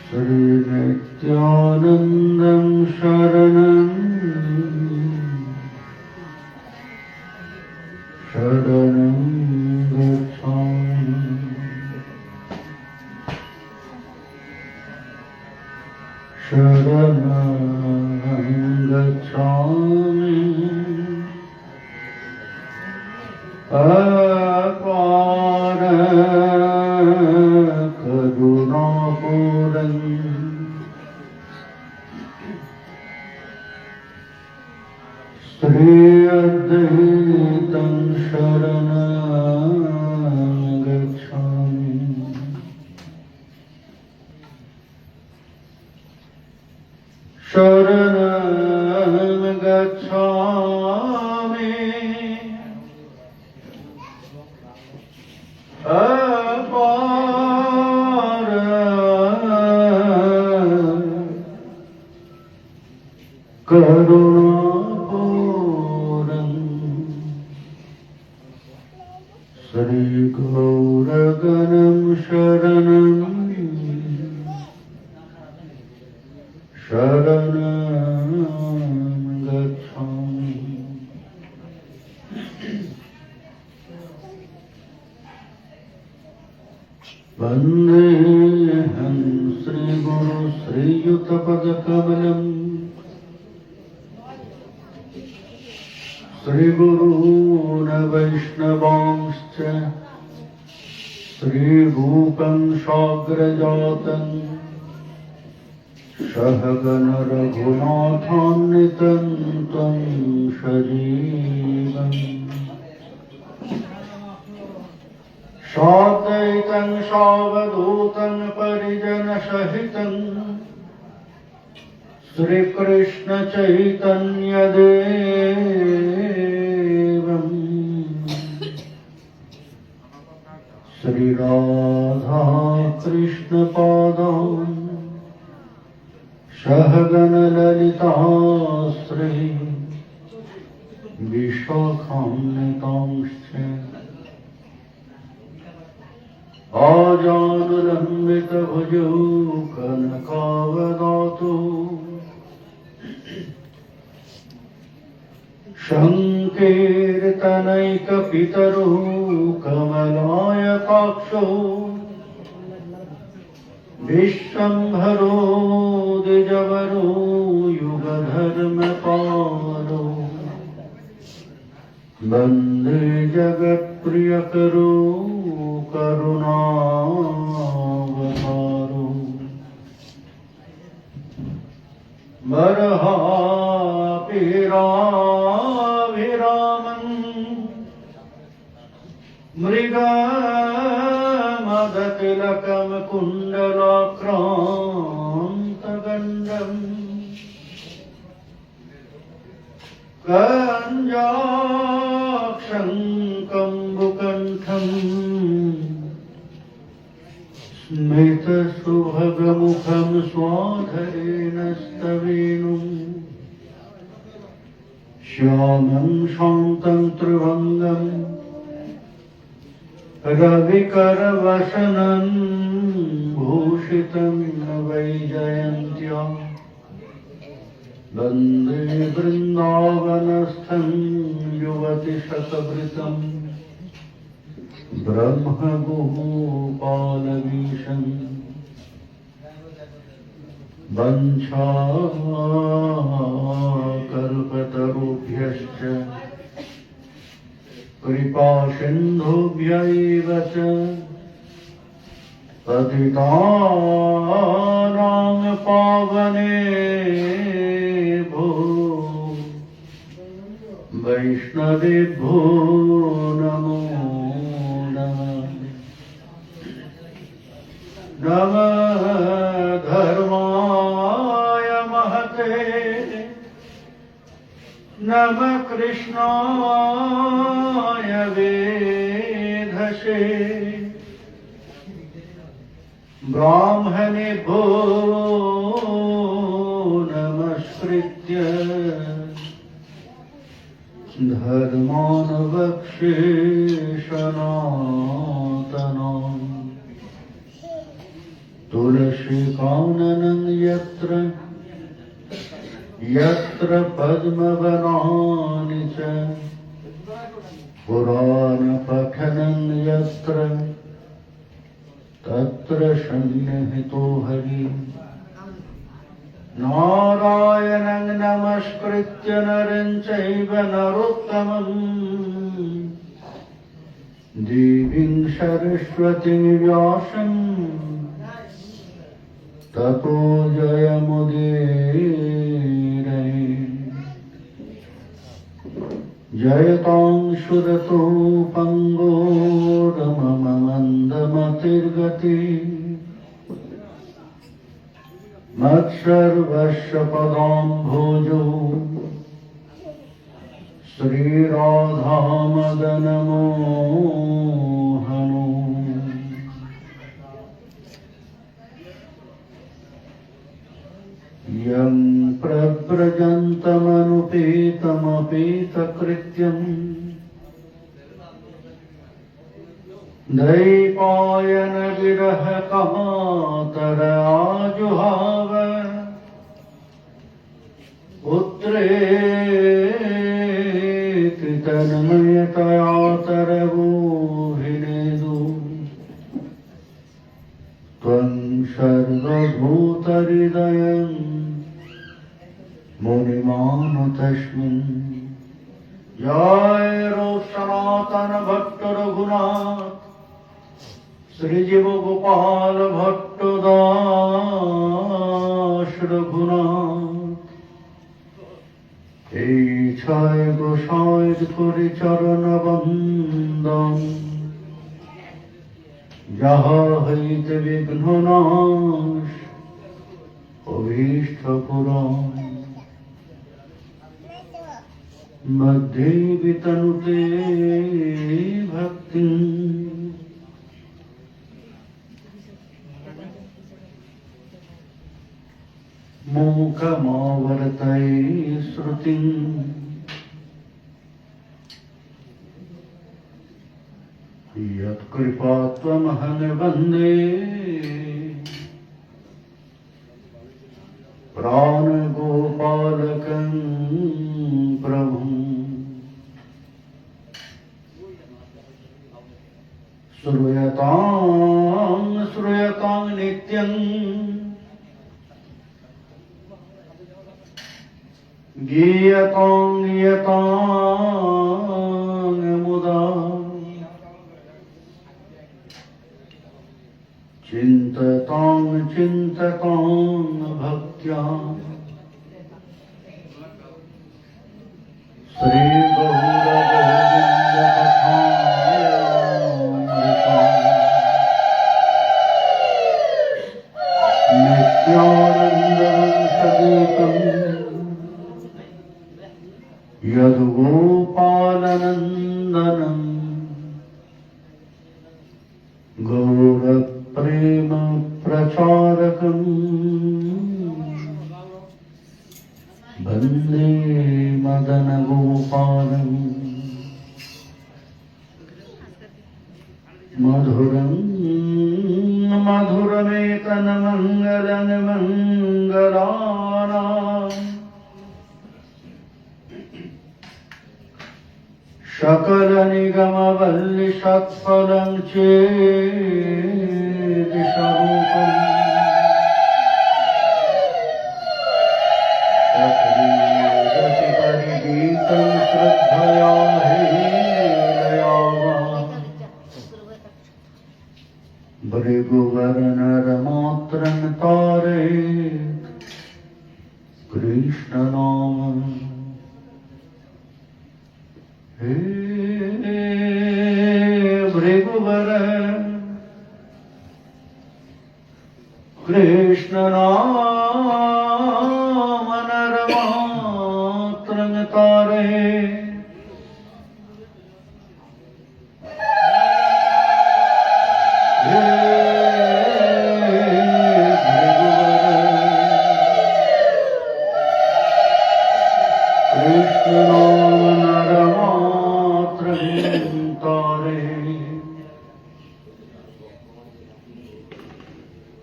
श्रीनित्यानन्दं शरणं गच्छामि। शरणं गच्छामि। अपार करुणापूरं श्री अद्वैतं शरणं गच्छामि। शरणं गच्छामि। अपार करुणापूरं श्रीगौरगणं शरणं गच्छामि। वन्देऽहं श्रीगुरु श्रीयुतपदकमलं श्रीगुरून् वैष्णवांश्च श्रीरूपं साग्रजातं सहगण रघुनाथान्वितं तं सजीवम् साद्वैतं सावधूतं परिजनसहितं श्रीकृष्ण चैतन्यदेवं श्रीराधा कृष्ण पादान् सहगण ललिता श्री विशाखान्वितांश्च आजानुलम्बितभुजौ कनकावदातु संकीर्तनैकपितरो कमलायताक्षो विश्वम्भरो द्विजवरो युगधर्मपालो वन्दे जगत्प्रियकरो करुणावतारो बर्हापीराभिरामं मृगमदतिलकं कुण्डलाक्रान्तगण्डं कञ्जाक्षं कम्बुकण्ठं स्मितसुभगमुखं स्वाधरेण स्तवेणुं श्यामं शान्तं त्रिभङ्गं रविकरवसनं भूषितं वैजयन्त्या वन्दे वृन्दावनस्थं युवतिशतवृतं ब्रह्मगोपालमीशं वञ्चाकल्पतरुभ्यश्च कृपासिन्धुभ्यैव च पतितानां पावनेभ्यो वैष्णवेभ्यो नमो नमः। नमः धर्माय महते नमः कृष्णाय वेधसे ब्राह्मणेभ्यो नमस्कृत्य धर्मान् वक्ष्ये सनातनम्। तुलसी काननं यत्र यत्र पद्मवनानि च पुराण पठनं यत्र तत्र सन्निहितो हरि नारायणं नमस्कृत्य नरं चैव नरोत्तमं देवीं सरस्वतीं व्यासं ततो जयमुदीरये जयतां सुरतो पङ्गोरममन्दमतिर्गति मत्सर्वस्य पदाम्भोजो श्रीराधामदनमोहनो यं प्रव्रजन्तमनुपेतमपेतकृत्यम् दैपायन विरह कातर आजुहाव पुत्रेति तन्मयतया तरवोहिनेदु त्वं सर्वभूतहृदयं मुनिमानुतस्मिन् जय रो सनातन भट्ट रघुनाथ श्रीजीव गोपाल भट्ट दास रघुनाथ এই ছয় গোসাইর করে চরণ বন্দন যাহা হইতে বিঘ্ন নাশ অভীষ্ট পুরাণ मध्ये वितनुते भक्ति मूकमावर्तये श्रुतिं यत्कृपात्वमहं वन्दे प्राणगोपालकं प्रभुं श्रूयतां नित्यं गीयतां मुदा चिन्ततां भक्त्या श्री यदुगोपालनन्दनं गौरप्रेम प्रचारकं वन्दे मदनगोपालं मधुरं मधुरमेतन्मङ्गलं मङ्गलानाम् सकल निगम वल्लि सत्फलं चेति स्वरूपम् तत्रीयति परिगीतं श्रद्धया हेलयावान् भृगुवर्णरमात्रं तारेत् कृष्णनाम हे भृगुवर कृष्ण नाम नरमात्रं तारे हे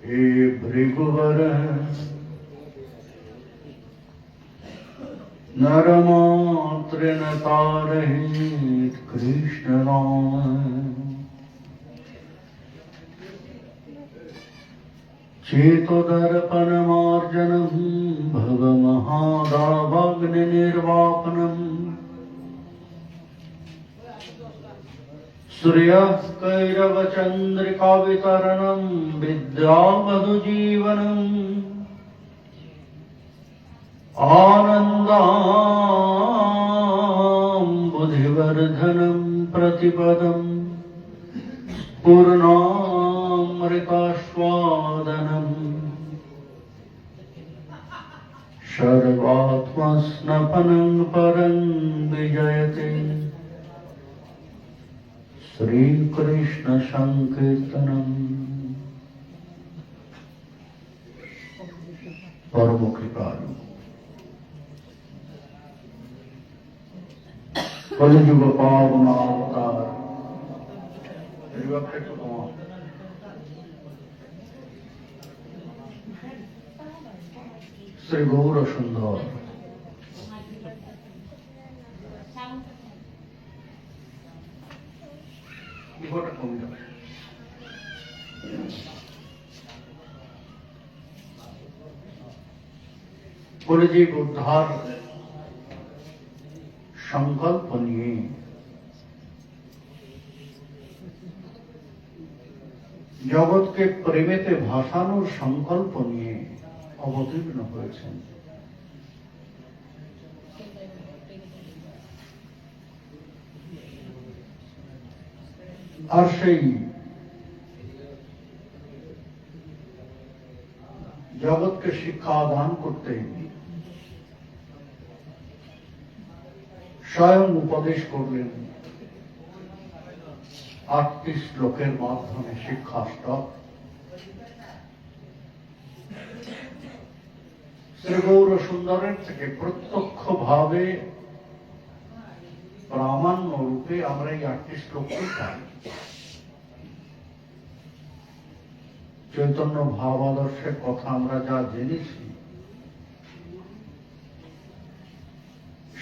हे भृगुवर नरमात्र न तारहित कृष्ण नाम चेतोदर्पणमार्जनम् भवमहादावाग्निर्वापनम् सूर्यः कैरवचन्द्रिकावितरणम् विद्यामधुजीवनम् आनन्दाम्बुधिवर्धनम् प्रतिपदम् पूर्णामृतास्वादनम् सर्वात्मस्नपनं परं विजयते श्रीकृष्ण संकीर्तनम् परम कृपालु कलियुग पावन अवतार श्री गौर सुंदर কলিযুগ উদ্ধার সংকল্প নিয়ে জগৎকে প্রেমেতে ভাসানোর সংকল্প নিয়ে অবতীর্ণ হয়েছেন। আর সেই জগৎকে শিক্ষা দান করতে স্বয়ং উপদেশ করলেন 8টি শ্লোকের মাধ্যমে শিক্ষাষ্টক। শ্রী গৌর সুন্দরের থেকে প্রত্যক্ষ ভাবে প্রামাণ্য রূপে আমরা এই 8টি শ্লোককে পাই। চৈতন্য ভাব আদর্শের কথা আমরা যা জেনেছি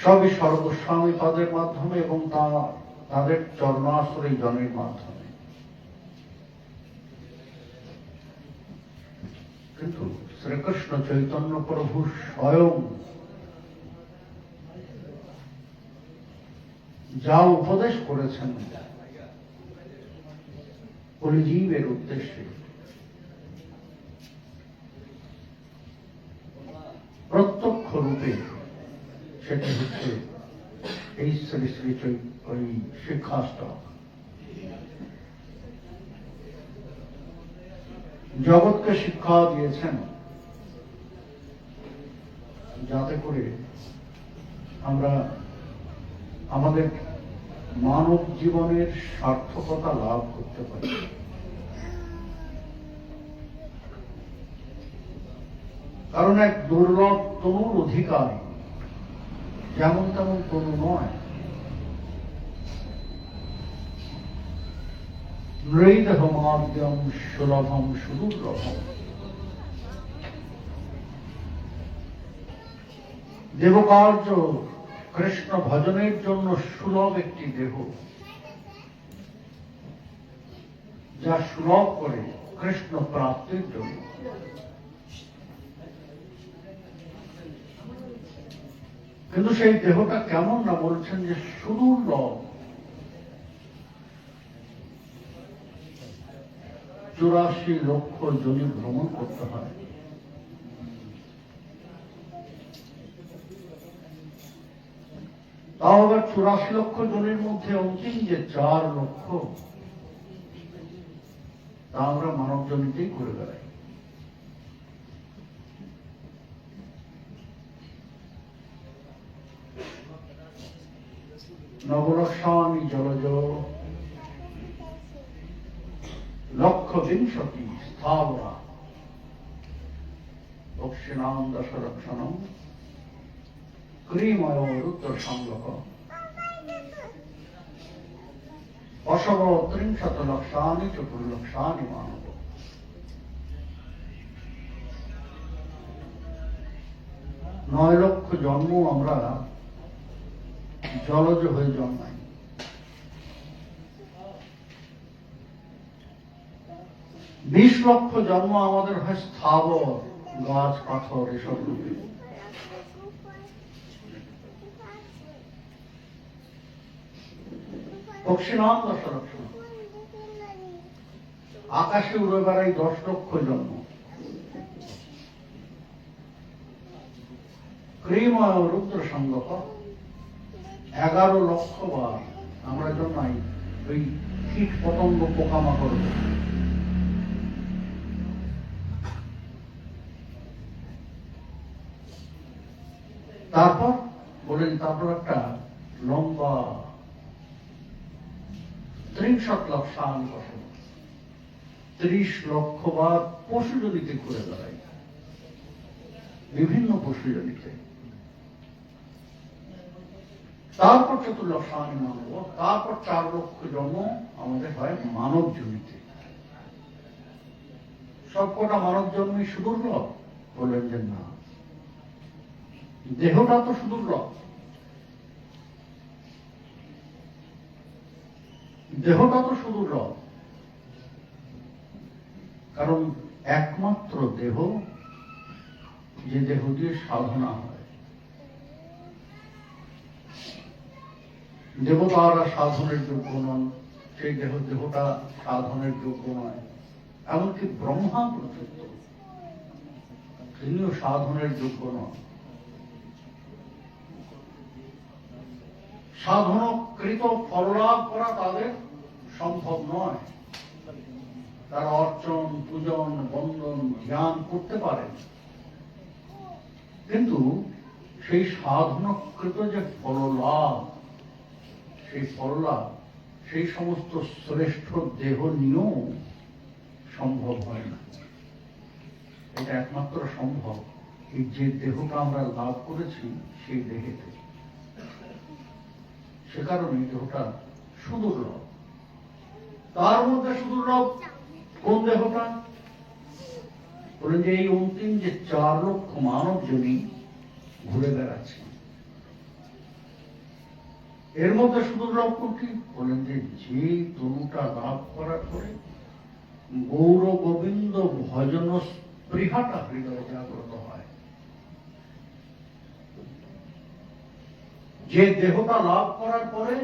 সবই সর্বস্বামী পদের মাধ্যমে এবং তাদের চরণাশ্রয়ী জনের মাধ্যমে। কিন্তু শ্রীকৃষ্ণ চৈতন্য প্রভু স্বয়ং যা উপদেশ করেছেন কলিজীবের উদ্দেশ্যে প্রত্যক্ষ রূপে সেটি হচ্ছে এই শ্রী শ্রী ওই শিক্ষাষ্টক। জগৎকে শিক্ষা দিয়েছেন যাতে করে আমরা আমাদের মানব জীবনের সার্থকতা লাভ করতে পারি। কারণ এক দুর্লভ তনুর অধিকার যেমন তেমন তনু নয়। নৃদেহমাদ্যম সুলভম সুদুর্লভম। দেবকার্য কৃষ্ণ ভজনের জন্য সুলভ একটি দেহ, যা সুলভ করে কৃষ্ণ প্রাপ্তির জন্য। কিন্তু সেই দেহটা কেমন না বলছেন যে সুদুর্লভ। 84 লক্ষ যোনি ভ্রমণ করতে হয়। তাও আবার 84 লক্ষ জনের মধ্যে অন্তিম যে 4 লক্ষ তা আমরা মানব জনিতেই করে বেড়াই। নবলক্ষানি জলজ লক্ষ বিংশতি স্থাবরা দক্ষিণাম দশরক্ষণম ক্রিময় রুদ্র সংলক অশব 30 লক্ষানি চতুর্লক্ষানি মানব। 9 লক্ষ জন্ম আমরা জলজ হয়ে জন্মাই। 20 লক্ষ জন্ম আমাদের হয় স্থাবর, গাছ পাথর এসব রূপে। পক্ষী নাম 10 লক্ষ, আকাশে উড়ে বেড়াই 10 লক্ষ জন্ম। ক্রিময় রুদ্র সঙ্গক 11 লক্ষ বার আমরা জন্মাই ওই কীট পতঙ্গ পোকামাকড়। তারপর বলেন, তারপর একটা লম্বা 63 লক্ষান বছর 30 লক্ষ বার পশুজনিতে ঘুরে বেড়াই, বিভিন্ন পশুজনিতে। তারপর 4 লক্ষান মানব, তারপর 4 লক্ষ জন্ম আমাদের হয় মানব জনিতে। সবকটা মানব জন্মই সুদুর্লভ? বললেন যে না, দেহটা তো সুদুর্লভ। দেহটা তো সুদুর্লভ, কারণ একমাত্র দেহ যে দেহ দিয়ে সাধনা হয়। দেবতারা সাধনের যোগ্য নন, সেই দেহটা সাধনের যোগ্য নয়। এমনকি ব্রহ্মা পর্যন্ত তিনিও সাধনের যোগ্য নন। সাধনকৃত ফললাভ করা তাদের সম্ভব নয়। তারা অর্চন, পূজন, বন্দন, ধ্যান করতে পারেন, কিন্তু সেই সাধনকৃত যে ফললাভ, সেই ফললাভ সেই সমস্ত শ্রেষ্ঠ দেহ নিয়েও সম্ভব হয় না। এটা একমাত্র সম্ভব এই যে দেহটা আমরা লাভ করেছি সেই দেহেতে। সে কারণে দেহটা সুদুর্লভ। তার মধ্যে সুদুর্লভ কোন দেহটা? বলেন যে এই অন্তিম যে 4 লক্ষ মানব জমি ঘুরে বেড়াচ্ছে, এর মধ্যে সুদুর্লভ কোনটি? বলেন যে যে তনুটা লাভ করার পরে গৌর গোবিন্দ ভজন স্পৃহাটা হৃদয়ে জাগ্রত হয়, যে দেহটা লাভ করার পরে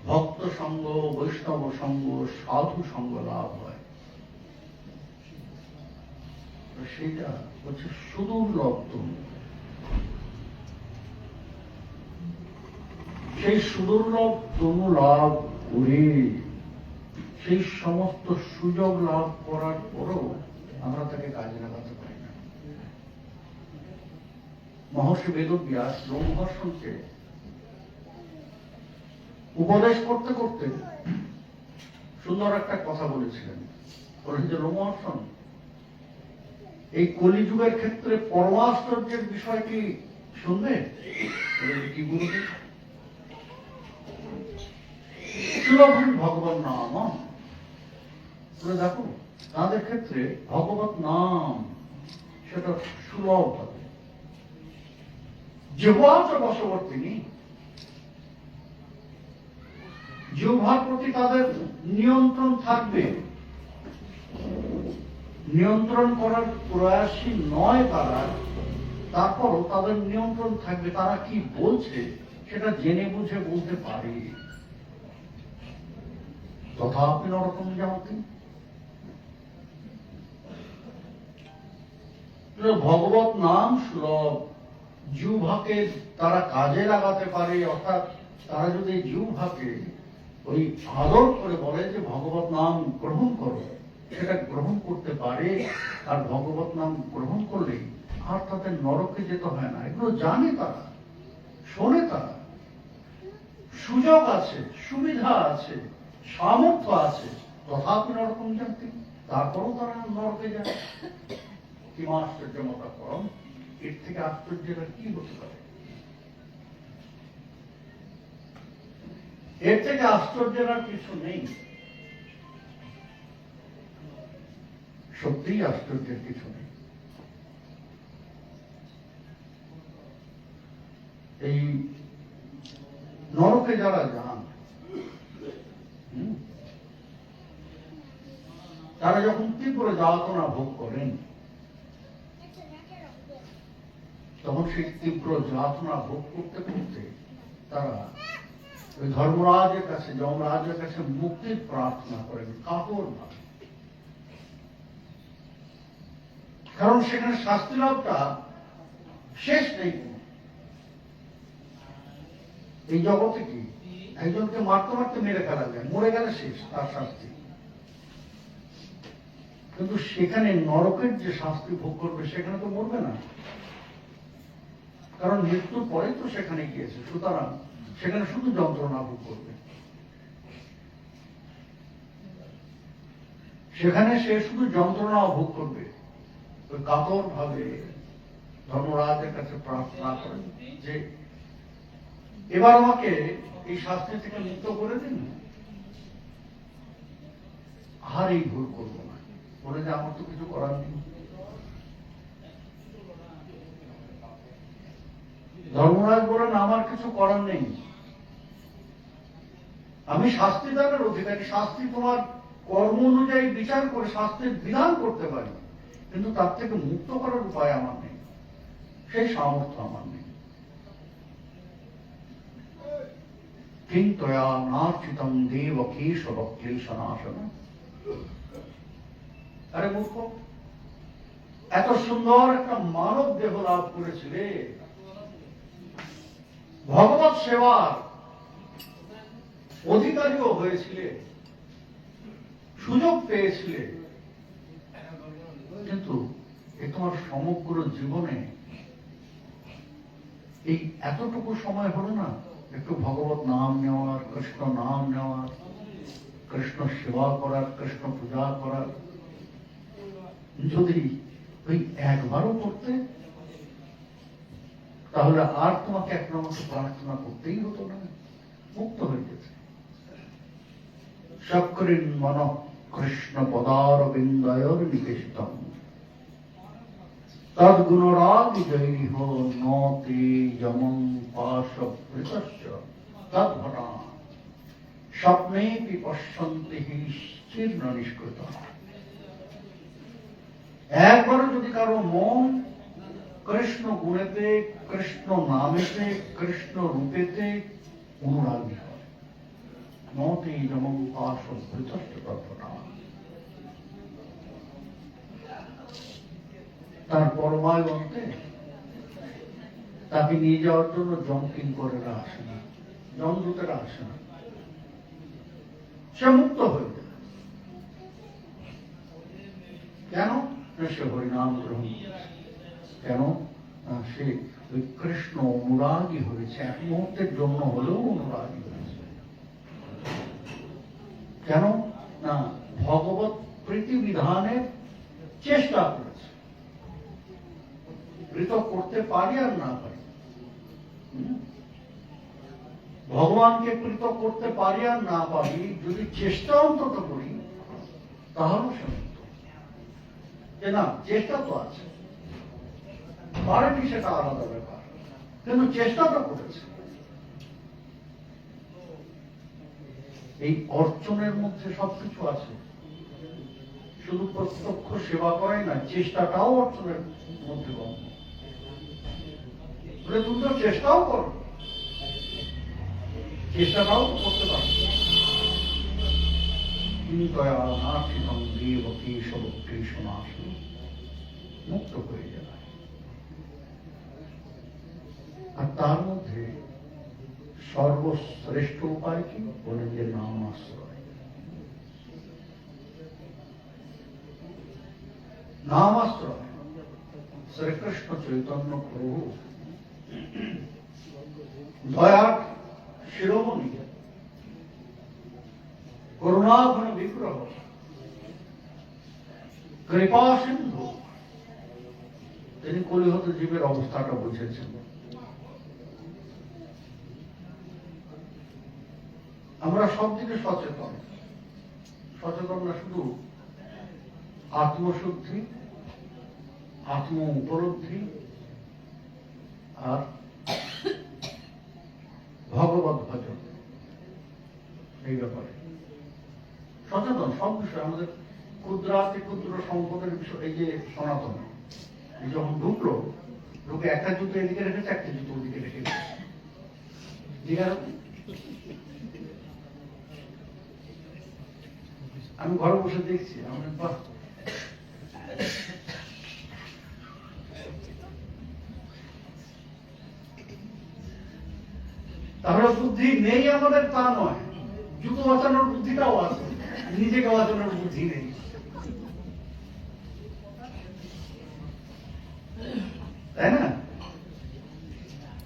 ভক্ত সঙ্গ, বৈষ্ণব সঙ্গ, সাধু সঙ্গ লাভ হয়, সেটা হচ্ছে সুদুর্লভ তনু। সেই সুদুর্লভ তনু লাভ করে সেই সমস্ত সুযোগ লাভ করার পরও আমরা তাকে কাজে লাগাতে পারি না। মহর্ষি বেদব্যাস লোমহর্ষণকে উপদেশ করতে করতে সুন্দর একটা কথা বলেছিলেন। বলেন যে লোমহর্ষণ, এই কলিযুগের ক্ষেত্রে পরমাশ্চর্যের বিষয়টি শুনবে? কি বলবে? সুলভন ভগবান নাম। দেখো তাদের ক্ষেত্রে ভগবত নাম সেটা সুলভ হবে। জিহ্বার বশবর্তী, জিহ্বার প্রতি তাদের নিয়ন্ত্রণ থাকবে। নিয়ন্ত্রণ করার প্রয়াসী নয় তারা, তারপরও তাদের নিয়ন্ত্রণ থাকবে। তারা কি বলছে সেটা জেনে বুঝে বলতে পারে। তথাপি নরকম জানতেন, ভগবত নাম সুলভ। জিহ্বাকে তারা কাজে লাগাতে পারে, অর্থাৎ তারা যদি জিহ্বাকে ওই আদর করে বলে যে ভগবত নাম গ্রহণ করো, সেটা গ্রহণ করতে পারে। আর ভগবত নাম গ্রহণ করলেই আর তাদের নরকে যেতে হয় না। এগুলো জানে তারা, শোনে তারা। সুযোগ আছে, সুবিধা আছে, সামর্থ্য আছে, তথাপি নরকম জানতেন, তারপরও তারা নরকে যায়। কি আশ্চর্যমতা করম! এর থেকে আশ্চর্যটা কি হতে পারে? এর থেকে আশ্চর্যের আর কিছু নেই। সত্যিই আশ্চর্যের কিছু নেই। এই নরকে যারা যান তারা যখন তীব্র যাতনা ভোগ করেন তখন সেই তীব্র যাতনা ভোগ করতে করতে তারা ওই ধর্মরাজের কাছে যমরাজের কাছে মুক্তির প্রার্থনা করেন কাতর ভাবে। কারণ সেখানে শাস্তি লাভটা শেষ নেই। এই জগতে কি একজনকে মারতে মারতে মেরে ফেলা যায়, মরে গেলে শেষ তার শাস্তি। কিন্তু সেখানে নরকের যে শাস্তি ভোগ করবে সেখানে তো মরবে না, কারণ মৃত্যুর পরে তো সেখানে গিয়েছে, সুতরাং সেখানে শুধু যন্ত্রণা ভোগ করবে। সেখানে সে শুধু যন্ত্রণা ভোগ করবে। ওই কাতর ভাবে ধর্মরাজের কাছে প্রার্থনা করেন যে এবার আমাকে এই শাস্তি থেকে মুক্ত করে দিন, আর এই ভুল করবো না। বলে যে আমার তো কিছু করার নেই। ধর্মরাজ বলেন আমার কিছু করার নেই, আমি শাস্তি দানের অধিকারী। শাস্তি তোমার কর্ম অনুযায়ী বিচার করে শাস্তির বিধান করতে পারি, কিন্তু তার থেকে মুক্ত করার উপায় আমার নেই, সেই সামর্থ্য আমার নেই। কিন্তু নাচিতম দেব কেশব ক্লেশনাশন। আরে মূর্খ, এত সুন্দর একটা মানব দেহ লাভ করেছিলে, ভগবত সেবার অধিকারীও হয়েছিলে, সুযোগ পেয়েছিলে, কিন্তু এ তোমার সমগ্র জীবনে এই এতটুকু সময় হলো না একটু ভগবত নাম নেওয়ার, কৃষ্ণ নাম নেওয়ার, কৃষ্ণ সেবা করার, কৃষ্ণ পূজা করার। যদি ওই একবারও করতে তাহলে আর তোমাকে এক নম্বর প্রার্থনা করতেই হতো না, মুক্ত হয়ে গেছে। চক্রিন মন কৃষ্ণ পদার বিন্দয়র নিবেশিতম তদ্গুণরাগি জৈরিহ নতে যমং পাশভৃতস্য তদ্ঘটা স্বপ্নেপি পশ্যন্তি শীর্ণ নিষ্কৃত। একবারও যদি কারো মন কৃষ্ণ গুণেতে, কৃষ্ণ নামেতে, কৃষ্ণ রূপেতে অনুরাগী হয়, নতে যমং পাশভৃতস্য তদ্ঘটা, তার পরমায় বলতে তাকে নিয়ে যাওয়ার জন্য জম্পিং করে আসে না, জমদূতেরা আসে না, সে মুক্ত হয়ে যায়। কেন? সে হরিনাম গ্রহণ করেছে। কেন? সে ওই কৃষ্ণ অনুরাগী হয়েছে, এক মুহূর্তের জন্য হলেও অনুরাগী হয়েছে। কেন না ভগবত প্রীতি বিধানের চেষ্টা করেছে। পৃথক করতে পারি আর না পারি, ভগবানকে পৃথক করতে পারি আর না পারি, যদি চেষ্টা অন্তত করি তাহলে সে মুক্ত। যে না চেষ্টা তো আছে, পারেনি সেটা আলাদা ব্যাপার, কিন্তু চেষ্টা তো করেছে। এই অর্চনের মধ্যে সবকিছু আছে, শুধু প্রত্যক্ষ সেবা করাই না, চেষ্টাটাও অর্চনের মধ্যে গণ্য। তুমি তো চেষ্টাও করো, চেষ্টাটাও তো করতে পারো। নাচিতম দেব কেশব কৃষ্ণাশন, মুক্ত হয়ে যাবে। আর তার মধ্যে সর্বশ্রেষ্ঠ উপায় কি বলেন যে নাম আশ্রয়। নাম আশ্রয় শ্রীকৃষ্ণ চৈতন্য প্রভু দয়ার শিরোমণি, করুণাঘন বিগ্রহ, কৃপা সিন্ধু, তিনি কলিহত জীবের অবস্থাটা বুঝেছেন। আমরা সব দিকে সচেতন, সচেতন না শুধু আত্মশুদ্ধি, আত্ম উপলব্ধি আর ভগবত ভজন, এই ব্যাপারে সচেতন। সব বিষয় আমাদের ক্ষুদ্রাতি ক্ষুদ্র সম্পদের বিষয়। এই যে সনাতন এই যখন ঢুকলো, ঢুকে একটা জুতো এদিকে রেখেছে, একটা জুতো ওদিকে রেখে আমি ঘরে বসে দেখছি, আমি বাহ, তাহলে বুদ্ধি নেই আমাদের তা নয়, জুতো বাঁচানোর বুদ্ধিটাও আছে, নিজেকে বাঁচানোর বুদ্ধি নেই। তাই না?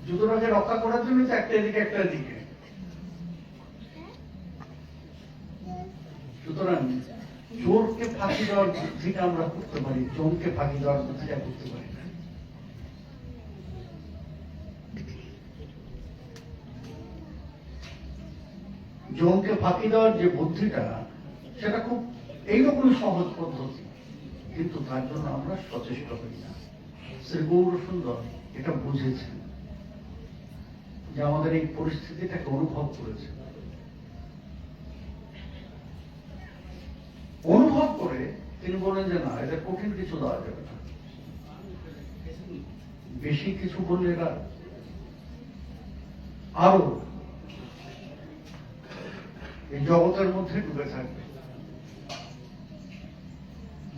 জুতোটাকে রক্ষা করার জন্য একটা এদিকে একটা এদিকে। সুতরাং চোরকে ফাঁকি দেওয়ার বুদ্ধিটা আমরা করতে পারি, চোরকে ফাঁকি দেওয়ার বুদ্ধিটা করতে পারি না। জমকে ফাঁকি দেওয়ার যে বুদ্ধিটা, সেটা খুব এইরকমই সহজ পদ্ধতি, কিন্তু তার জন্য আমরা সচেষ্ট হই না। শ্রী গৌর সুন্দর এটা বুঝেছেন, যে আমাদের এই পরিস্থিতিটাকে অনুভব করেছে। অনুভব করে তিনি বলেন যে না, এটা কঠিন কিছু দেওয়া যাবে না, বেশি কিছু বললে এরা আরো এই জগতের মধ্যে ডুবে থাকবে।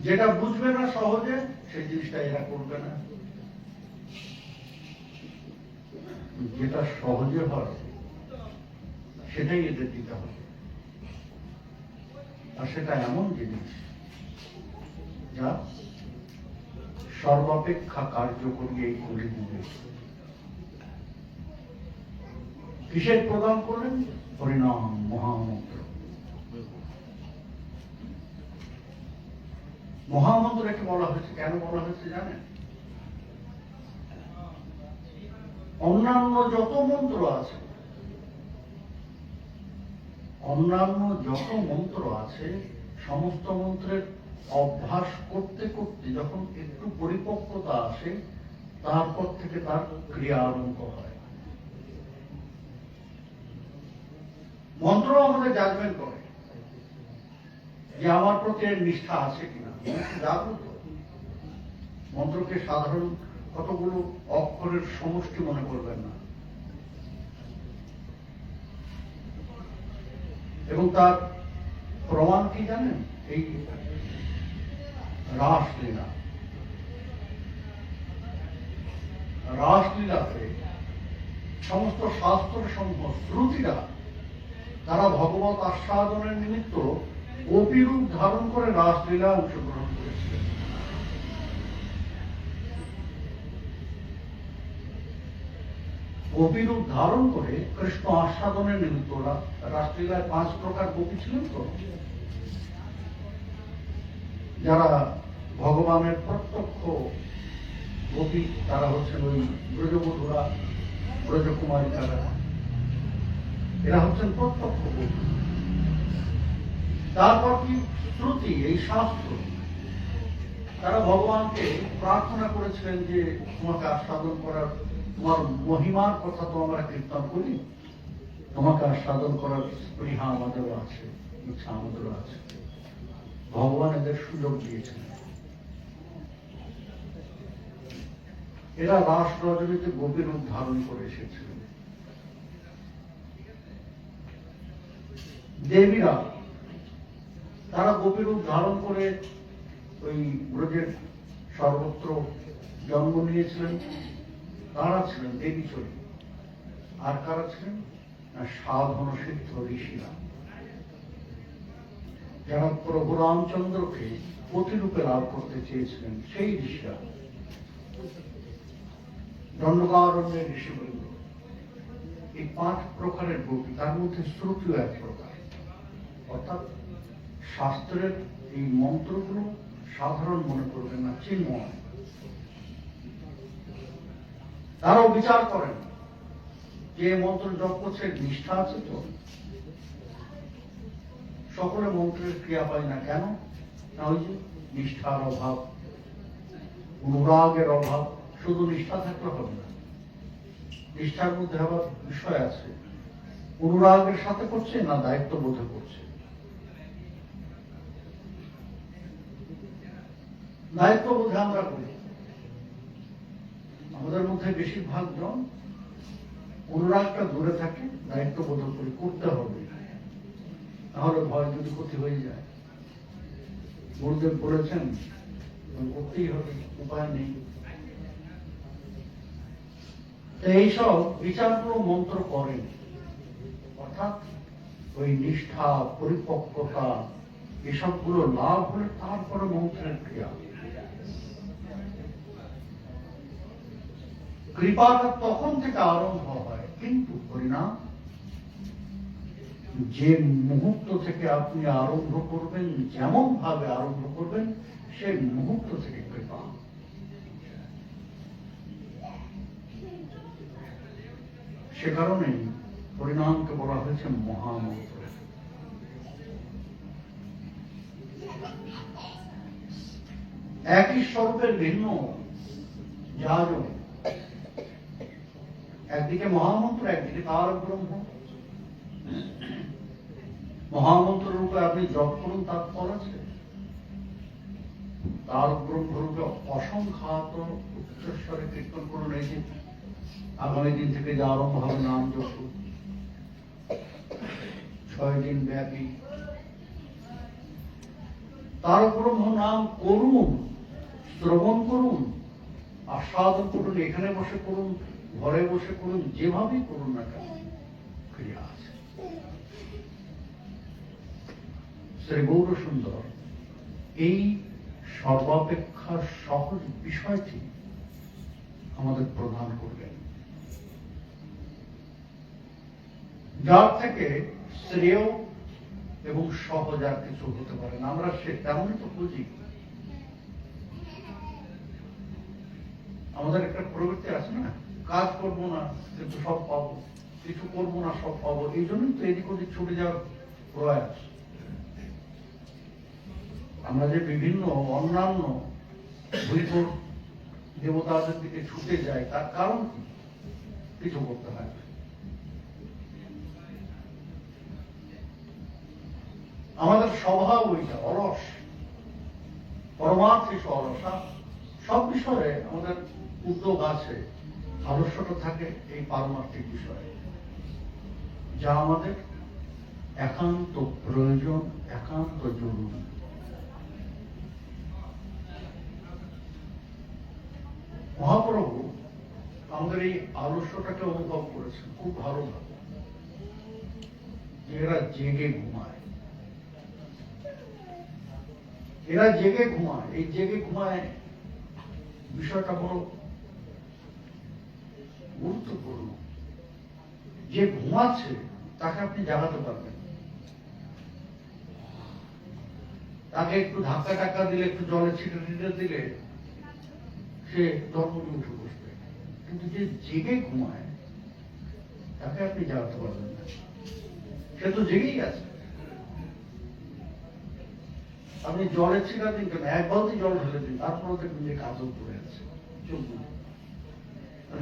যেটা বুঝবে না সহজে, সেই জিনিসটা এরা করবে না। যেটা সহজে হয় সেটাই এদের দিতে হবে। আর সেটা এমন জিনিস যা সর্বাপেক্ষা কার্যকরী এই কলিযুগে। কিসের প্রদান করলেন? হরিনাম মহামন্ত্র। মহামন্ত্র একে বলা হয়েছে, কেন বলা হয়েছে জানেন? অন্যান্য যত মন্ত্র আছে, সমস্ত মন্ত্রের অভ্যাস করতে করতে যখন একটু পরিপক্কতা আসে, তারপর থেকে তার ক্রিয়া আরম্ভ হয়। মন্ত্র আমাদের জাজমেন্ট করে যে আমার প্রতি এর নিষ্ঠা আছে কিনা, জাগ্রত। মন্ত্রকে সাধারণ কতগুলো অক্ষরের সমষ্টি মনে করবেন না। এবং তার প্রমাণ কি জানেন? এই রাসলীলা। রাসলীলাতে সমস্ত শাস্ত্র সমূহ শ্রুতিরা তারা ভগবত আস্বাদনের নিমিত্ত গোপীরূপ ধারণ করে রাসলীলা অংশগ্রহণ করেছিলেন। গোপীরূপ ধারণ করে কৃষ্ণ আস্বাদনের নিমিত্ত রাসলীলায় 5 প্রকার গোপী ছিলেন। তো যারা ভগবানের প্রত্যক্ষ গোপী, তারা হচ্ছেন ওই ব্রজবধূরা, ব্রজকুমারিকারা, এরা হচ্ছেন প্রত্যক্ষ গোপী। তারপর কি শ্রুতি, এই শাস্ত্র, তারা ভগবানকে প্রার্থনা করেছিলেন যে তোমাকে আস্বাদন করার, তোমার মহিমার কথা তো আমরা কীর্তন করি, তোমাকে আস্বাদন করার স্পৃহা আমাদেরও আছে, ইচ্ছা আমাদেরও আছে। ভগবান এদের সুযোগ দিয়েছেন। এরা রাস রজনীতে গোপীর রূপ ধারণ করে এসেছিলেন। দেবীরা তারা গোপীর রূপ ধারণ করে ওই ব্রজের সর্বত্র জন্ম নিয়েছিলেন। তারা ছিলেন দেবী চরী। আর কারা ছিলেন? সাধন সিদ্ধ ঋষিরা, যারা প্রভু রামচন্দ্রকে প্রতিরূপে লাভ করতে চেয়েছিলেন, সেই ঋষিরা। দণ্ডকারণ্যের ঋষিবৃন্দ, এই 5 প্রকারের গোপী, তার মধ্যে শ্রুতিও এক প্রকার। অর্থাৎ শাস্ত্রের এই মন্ত্রগুলো সাধারণ মনে করবেন না, চিন্ময়। তারাও বিচার করেন যে মন্ত্র জপ করছে নিষ্ঠা আছে তো। সকলে মন্ত্রের ক্রিয়া পায় না, কেন? না ওই যে নিষ্ঠার অভাব, অনুরাগের অভাব। শুধু নিষ্ঠা থাকলে হবে না, নিষ্ঠার মধ্যে আবার বিষয় আছে, অনুরাগের সাথে করছে না দায়িত্ববোধে করছে? দায়িত্ববোধে আমরা করি। আমাদের মধ্যে বেশিরভাগ জন অনুরাগটা দূরে থাকে, দায়িত্ববোধ করে করতে হবে, তাহলে ভয় যদি ক্ষতি হয়ে যায়। গুরুদেব বলেছেন করতেই হবে, উপায় নেই। এইসব বিচারগুলো মন্ত্র করেন, অর্থাৎ ওই নিষ্ঠা, পরিপক্কতা এসবগুলো লাভ হলে তারপরে মন্ত্রের ক্রিয়া। কৃপাটা তখন থেকে আরম্ভ হয়, কিন্তু পরিণাম যে মুহূর্ত থেকে আপনি আরম্ভ করবেন, যেমন ভাবে আরম্ভ করবেন, সেই মুহূর্ত থেকে কৃপা। সে কারণেই পরিণামকে বলা হয়েছে মহামন্ত্র। একই স্বরূপের ভিন্ন যাজন, একদিকে মহামন্ত্র, একদিকে তারক ব্রহ্ম। মহামন্ত্র রূপে আপনি জপ করুন, তার ফল আছে। তারক ব্রহ্ম রূপে অসংখ্যাত উচ্চস্বরে কীর্তন করুন। এই যে আগামী দিন থেকে যে আরম্ভ হবে নাম জপ, 6 দিন ব্যাপী তারক ব্রহ্ম নাম করুন, শ্রবণ করুন, আস্বাদন করুন। এখানে বসে করুন, ঘরে বসে করুন, যেভাবেই করুন না কেন, ক্রিয়া আছে। শ্রী গৌর সুন্দর এই সর্বাপেক্ষা সহজ বিষয়টি আমাদের প্রদান করবেন, যার থেকে শ্রেয় এবং সহজ আর কিছু হতে পারে না। আমরা সে তেমনই তো বুঝি। আমাদের একটা প্রবৃত্তি আছে না, কাজ করবো না কিন্তু সব পাবো, কিছু করবো না সব পাবো। এই জন্যই তো এদিক ওদিক ছুটে যাওয়ার প্রয়াস। আমরা যে বিভিন্ন অন্যান্য বৈভব দেবতাদের দিকে ছুটে যাই, তার কারণ কি? কিছু করতে হয়। আমাদের স্বভাব ওইটা, অলস, পরমার্থে অলসা। সব বিষয়ে আমাদের উদ্যোগ আছে, আদর্শটা থাকে এই পারমার্থিক বিষয়ে, যা আমাদের একান্ত প্রয়োজন, একান্ত জরুরি। মহাপ্রভু আমাদের এই আদর্শটাকে অনুভব করেছেন খুব ভালোভাবে। এরা জেগে ঘুমায়, এরা জেগে ঘুমায়। এই জেগে ঘুমায় বিষয়টা বড় গুরুত্বপূর্ণ। যে ঘুমাচ্ছে তাকে আপনি জাগাতে পারবেন। তাকে একটু ধাক্কা টাক্কা দিলে, একটু জলে ছিটে ছিটে দিলে সে ধর্মটি উঠে বসবে। কিন্তু যে জেগে ঘুমায় তাকে আপনি জাগাতে পারবেন না, সে তো জেগেই আছে। আপনি জলে ছিটা দিন কেন, 1 বালতি জল ঢেলে দিন, তারপরে দেখবেন যে কাজল পড়ে আছে, চোখ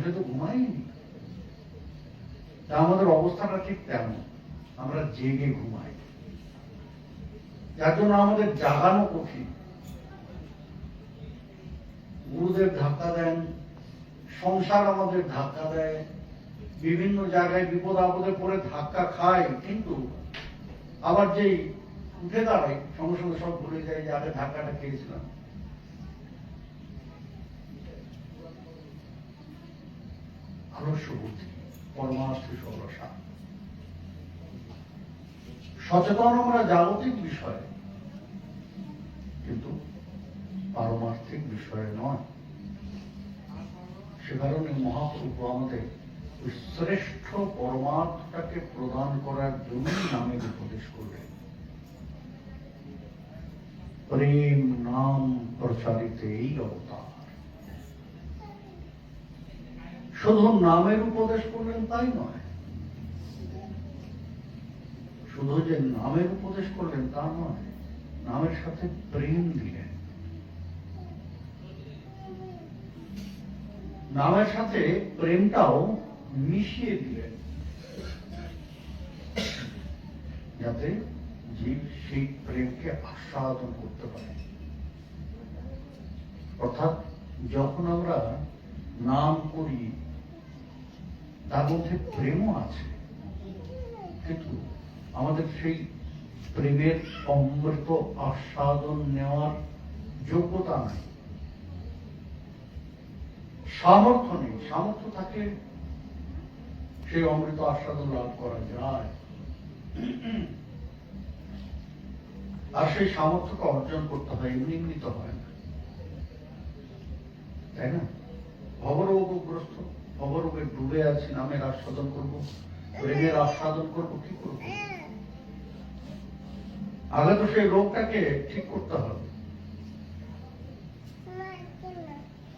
সে তো ঘুমায়নি। তা আমাদের অবস্থাটা ঠিক তেমন, আমরা জেগে ঘুমাই, যার জন্য আমাদের জাগানো কঠিন। গুরুদেব ধাক্কা দেন, সংসার আমাদের ধাক্কা দেয়, বিভিন্ন জায়গায় বিপদ আপদে পড়ে ধাক্কা খায়, কিন্তু আবার যেই উঠে দাঁড়ায় সঙ্গে সঙ্গে সব ভুলে যায় যে আগে ধাক্কাটা খেয়েছিলাম। আদর্শ বুদ্ধি, পরমার্থে সরসা। সচেতন আমরা জাগতিক বিষয়ে, কিন্তু পারমার্থিক বিষয়ে নয়। সে কারণে মহাপ্রভু আমাদের শ্রেষ্ঠ পরমার্থটাকে প্রদান করার জন্য নামের উপদেশ করলেন। প্রেম নাম প্রচারিত এই অবতার। শুধু নামের উপদেশ করলেন তাই নয়, শুধু যে নামের উপদেশ করলেন তা নয়, নামের সাথে প্রেম দিলেন। নামের সাথে প্রেমটাও মিশিয়ে দিলেন। যাতে জীব সেই প্রেমকে আস্বাদন করতে পারে। অর্থাৎ যখন আমরা নাম করি তার মধ্যে প্রেমও আছে, কিন্তু আমাদের সেই প্রেমের অমৃত আস্বাদন নেওয়ার যোগ্যতা নাই, সামর্থ্য নেই। সামর্থ্য থাকলে সেই অমৃত আস্বাদন লাভ করা যায়, আর সেই সামর্থ্যকে অর্জন করতে হয়, এমনি এমনি তো হয় না, তাই না? ভবরোগগ্রস্ত, ভবরোগে ডুবে আছি, নামের আস্বাদন করবো, প্রেমের আস্বাদন করবো, কি করবো? আগে তো সেই রোগটাকে ঠিক করতে হবে।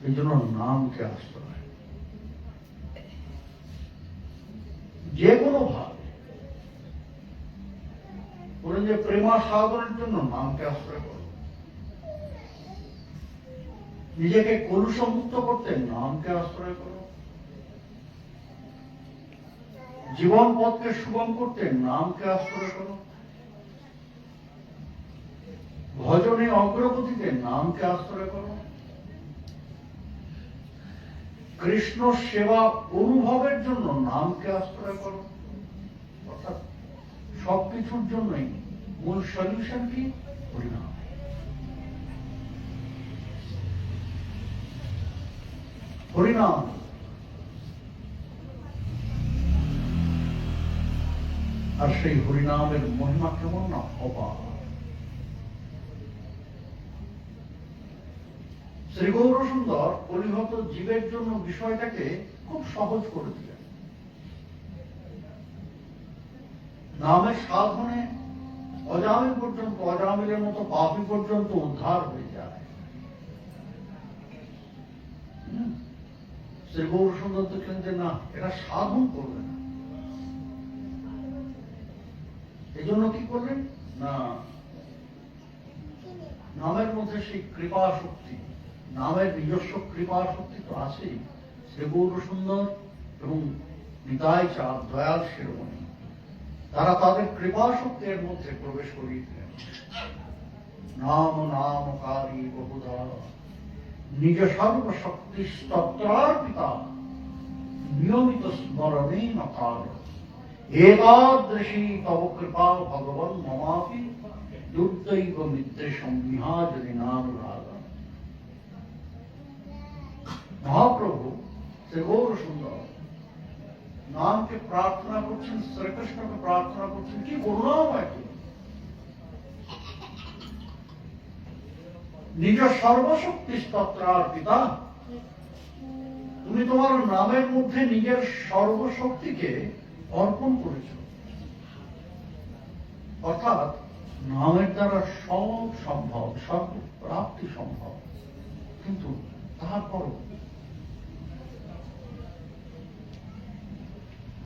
এই জন্য নামকে আসতে হয় যে কোনো ভাবে। বলেন যে প্রেমাস্বাদনের জন্য নামকে আশ্রয় করো, নিজেকে কলুষমুক্ত করতে নামকে আশ্রয় করো, জীবন পথকে সুগম করতে নামকে আশ্রয় করো, ভজনে অগ্রগতিতে নামকে আশ্রয় করো, কৃষ্ণ সেবা অনুভবের জন্য নামকে আশ্রয় করো। অর্থাৎ সবকিছুর জন্যই মূল সলিউশন কি? হরিনাম। হরিনাম আর সেই হরিনামের মহিমা কেমন না অপার। শ্রী গৌরসুন্দর কলিহত জীবের জন্য বিষয়টাকে খুব সহজ করে দিলেন। নামের সাধনে অজামিল পর্যন্ত, অজামিলের মতো পাপী পর্যন্ত উদ্ধার হয়ে যায়। শ্রী গৌরসুন্দর দেখলেন যে না, এরা সাধন করবে না। এই জন্য কি করলেন না, নামের মধ্যে সেই কৃপা শক্তি, নামের নিজস্ব কৃপা শক্তি তো আছেই। শ্রী গৌরসুন্দর এবং নিতাই চাঁদ, দয়াল শিরোমণি, তারা তাদের কৃপা শক্তির মধ্যে প্রবেশ করিয়ে দিলেন। নাম নামকারী বহুধা নিজ সর্বশক্তি স্তত্রার্পিতা নিয়মিত স্মরণে নকার একাদৃশী তব কৃপা ভগবন মমাপি দুর্দৈব মিত্রেশম নিহাজনি নানুরাগ। মহাপ্রভু শ্রী গৌরসুন্দর নামকে প্রার্থনা করছেন, শ্রীকৃষ্ণকে প্রার্থনা করছেন, কি করুণাময় তুমি, নিজ সর্বশক্তি স্তত্রার পিতা, তুমি তোমার নামের মধ্যে নিজের সর্বশক্তিকে অর্পণ করেছ। অর্থাৎ নামের দ্বারা সব সম্ভব, সব প্রাপ্তি সম্ভব, কিন্তু তারপরও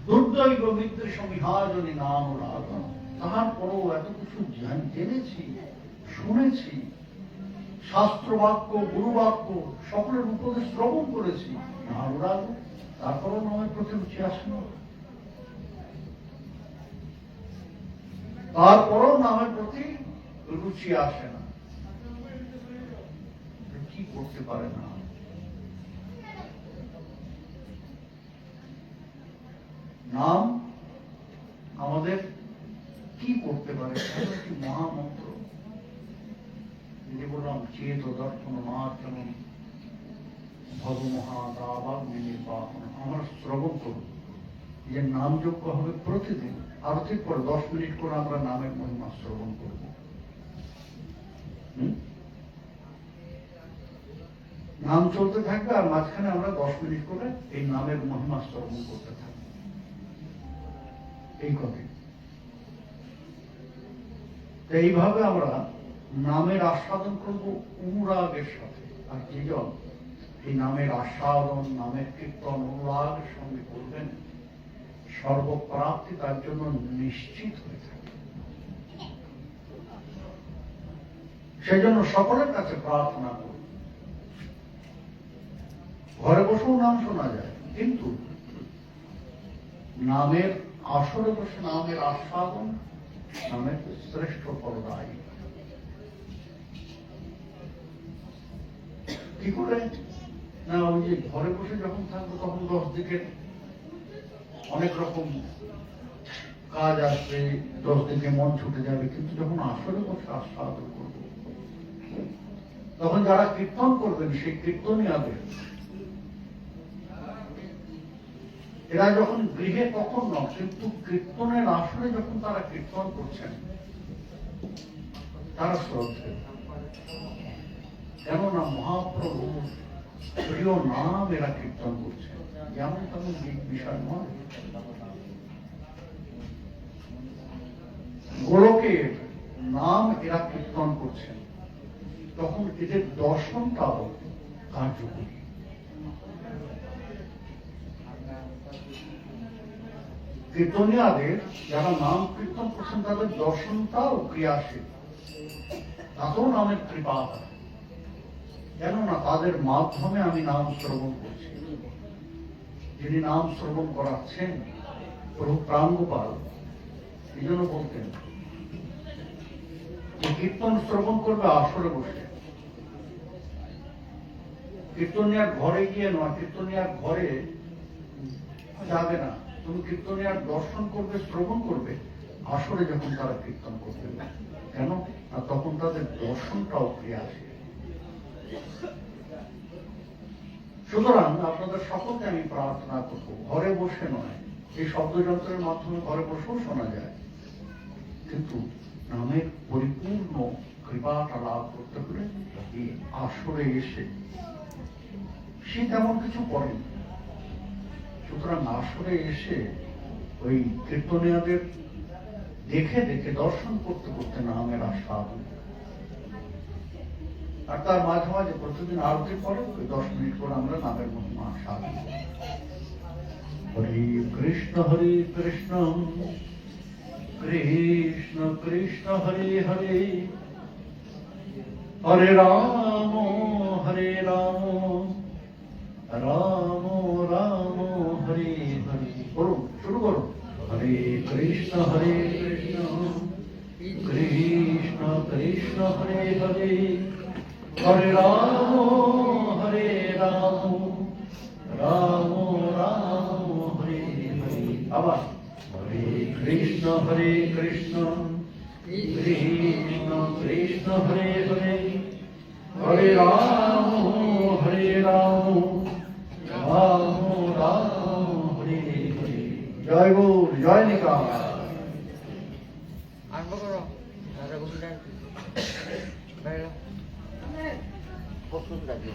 দুর্দৈব মিত্রেশমিহাজনি নাম রাগ, তারপরও এত কিছু জেনেছি, শুনেছি, শাস্ত্রবাক্য, গুরুবাক্য সকলের উপদেশ শ্রবণ করেছি, নানুরাগ, তারপরও নামের প্রতি রুচি আসে না। তারপরও নামের প্রতি রুচি আসে না। কি করতে পারে না? নাম আমাদের কি করতে পারে? একটি মহামন্ত্র, যে বললাম চেত দর্শন মাত্রম ভগমহাদাবাগ নির্বাপন, আমরা শ্রবণ করব। যে নামযোগ্য হবে প্রতিদিন, আরতির পর 10 মিনিট করে আমরা নামের মহিমা শ্রবণ করব। নাম চলতে থাকবে, আর মাঝখানে আমরা 10 মিনিট করে এই নামের মহিমা শ্রবণ করতে থাকবো। এই কথা এইভাবে আমরা নামের আস্বাদন করব অনুরাগের সাথে। আর যেজন এই নামের আস্বাদন, নামের কীর্তন অনুরাগের সঙ্গে করবেন, সর্বপ্রাপ্তি তার জন্য নিশ্চিত হয়ে থাকে। সেজন্য সকলের কাছে প্রার্থনা করব। ঘরে বসেও নাম শোনা যায়, কিন্তু নামের আসরে বসে নামের আস্বাদন নামের শ্রেষ্ঠ ফলদায়ী। কি করে না, ওই যে ঘরে বসে যখন থাকবো তখন 10 দিকের অনেক রকম কাজ আসবে, 10 দিকে মন ছুটে যাবে, কিন্তু যখন আসরে বসে আস্বাদন করবো, তখন যারা কীর্তন করবেন সেই কীর্তনীয়াদের, এরা যখন গৃহে তখন নয়, কিন্তু কীর্তনের আসরে যখন তারা কীর্তন করছেন তারা শ্রদ্ধে। কেননা মহাপ্রভু প্রিয় নাম এরা কীর্তন করছে, যেমন তেমন বিষয় নয়। গোলকের নাম এরা কীর্তন করছেন, তখন এদের দর্শনটাও কার্যকরী। কীর্তনীয়াদের যারা নাম কীর্তন করছেন তাদের দর্শনটাও ক্রিয়াশীল, তাতেও নামের কৃপা হয়। কেননা তাদের মাধ্যমে আমি নাম শ্রবণ করছি। যিনি নাম শ্রবণ করাচ্ছেন প্রভু প্রাণগোপাল এই জন্য বলতেন যে কীর্তন শ্রবণ করবে আসরে বসে, কীর্তনিয়ার ঘরে গিয়ে নয়। কীর্তনিয়ার ঘরে যাবে না, তুমি কীর্তনিয়ার দর্শন করবে, শ্রবণ করবে আসরে যখন তারা কীর্তন করবে। কেন না, তখন তাদের দর্শনটাও ক্রিয়াশীল। সুতরাং আপনাদের সকলকে আমি প্রার্থনা করবো, ঘরে বসে নয়, এই শব্দযন্ত্রের মাধ্যমে ঘরে বসেও শোনা যায়, কিন্তু নামের পরিপূর্ণ কৃপাটা লাভ করতে হলে এই আসরে এসে, সে তেমন কিছু করেন। সুতরাং আসরে এসে ওই কীর্তনীয়াদের দেখে দেখে দর্শন করতে করতে নামের আস্বাদ, আর তার মাঝে মাঝে প্রতিদিন আরতির পরে ওই 10 মিনিট করে আমরা নামের মহিমা আস্বাদ। হরে কৃষ্ণ কৃষ্ণ কৃষ্ণ হরে হরে, হরে রাম রাম রাম হরে হরে। বলুন, শুরু করুন। হরে কৃষ্ণ কৃষ্ণ কৃষ্ণ হরে হরে, হরে রাম রাম রাম হরে হরে। আবার হরে কৃষ্ণ কৃষ্ণ কৃষ্ণ হরে হরে, হরে রাম রাম রাম হরে হরে। জয় গৌর, জয় নিকাম। আরম্ভ করো। রাধা গোবিন্দ প্রস্তুত রাখি।